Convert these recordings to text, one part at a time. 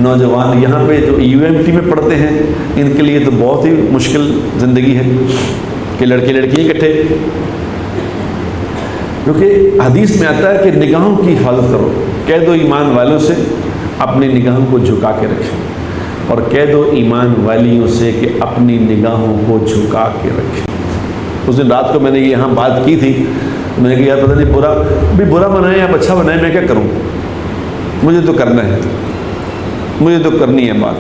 نوجوان یہاں پہ جو UMT میں پڑھتے ہیں ان کے لیے تو بہت ہی مشکل زندگی ہے کہ لڑکے لڑکیاں اکٹھے، کیونکہ حدیث میں آتا ہے کہ نگاہوں کی حفاظت کرو، کہہ دو ایمان والوں سے اپنی نگاہوں کو جھکا کے رکھیں، اور کہہ دو ایمان والیوں سے کہ اپنی نگاہوں کو جھکا کے رکھیں۔ اس دن رات کو میں نے یہاں بات کی تھی، میں نے کہا یار پتہ نہیں برا بنائیں یا اچھا بنائیں، میں کیا کروں، مجھے تو کرنا ہے، مجھے تو کرنی ہے بات،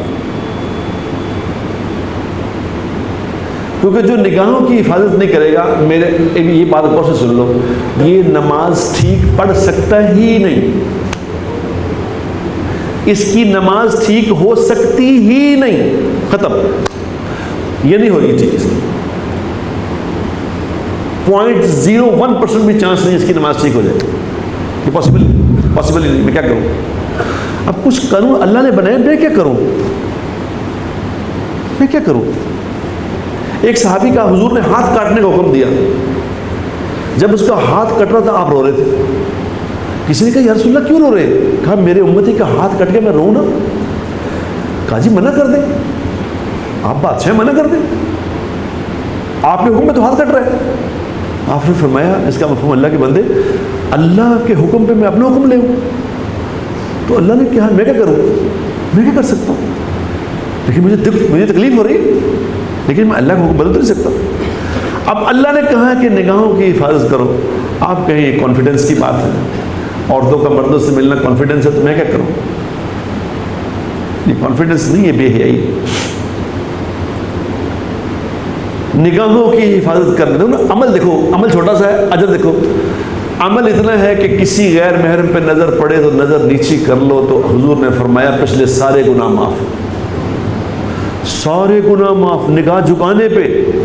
کیونکہ جو نگاہوں کی حفاظت نہیں کرے گا، میرے یہ بات غور سے سن لو، یہ نماز ٹھیک پڑھ سکتا ہی نہیں، اس کی نماز ٹھیک ہو سکتی ہی نہیں، ختم، یہ نہیں ہو رہی چیز، 0.01% بھی چانس نہیں اس کی نماز ٹھیک ہو جائے، یہ پاسبل ہی نہیں۔ میں کیا کروں، اب کچھ کروں، اللہ نے بنایا، میں کیا کروں؟ ایک صحابی کا حضور نے ہاتھ کاٹنے کا حکم دیا، جب اس کا ہاتھ کٹ رہا تھا آپ رو رہے تھے، کسی نے کہا یا رسول اللہ کیوں رو رہے؟ کہا میرے امتی کا ہاتھ کٹ کے میں رو نا۔ کہا جی منع کر دیں، آپ بادشاہ منع کر دیں، آپ کے حکم میں تو ہاتھ کٹ رہا ہے۔ آپ نے فرمایا اس کا مفہوم اللہ کے بندے، اللہ کے حکم پہ میں اپنا حکم لے ہوں، تو اللہ نے کہا میں کیا کروں، میں کیا کر سکتا ہوں، لیکن مجھے تکلیف ہو رہی ہے، لیکن میں اللہ کا حکم بدل تو نہیں سکتا۔ اب اللہ نے کہا کہ نگاہوں کی حفاظت کرو، آپ کہیں یہ کانفیڈنس کی بات ہے، عورتوں کا مردوں سے ملنا کانفیڈنس ہے، تو میں کیا کروں؟ یہ کانفیڈنس نہیں ہے، بے حیائی۔ نگاہوں کی حفاظت کرنے دو نا، عمل دیکھو، عمل چھوٹا سا ہے، اجر دیکھو، عمل اتنا ہے کہ کسی غیر محرم پہ نظر پڑے تو نظر نیچی کر لو، تو حضور نے فرمایا پچھلے سارے گناہ معاف، سارے گناہ معاف۔ نگاہ جھکانے پہ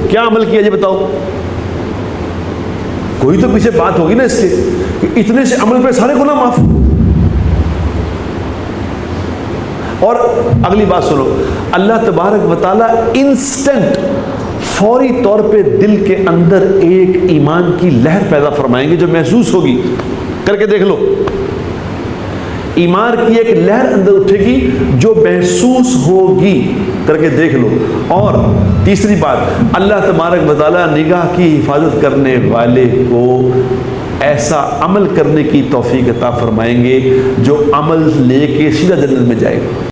کیا عمل کیا جی بتاؤ، کوئی تو پیچھے بات ہوگی نا اس کے، کہ اتنے سے عمل پہ سارے گناہ معاف۔ اور اگلی بات سنو، اللہ تبارک و تعالیٰ انسٹنٹ، فوری طور پہ دل کے اندر ایک ایمان کی لہر پیدا فرمائیں گے جو محسوس ہوگی، کر کے دیکھ لو، ایمان کی ایک لہر اندر اٹھے گی جو محسوس ہوگی، کر کے دیکھ لو۔ اور تیسری بات، اللہ تبارک و تعالیٰ نگاہ کی حفاظت کرنے والے کو ایسا عمل کرنے کی توفیق عطا فرمائیں گے جو عمل لے کے سیدھا جنت میں جائے گا۔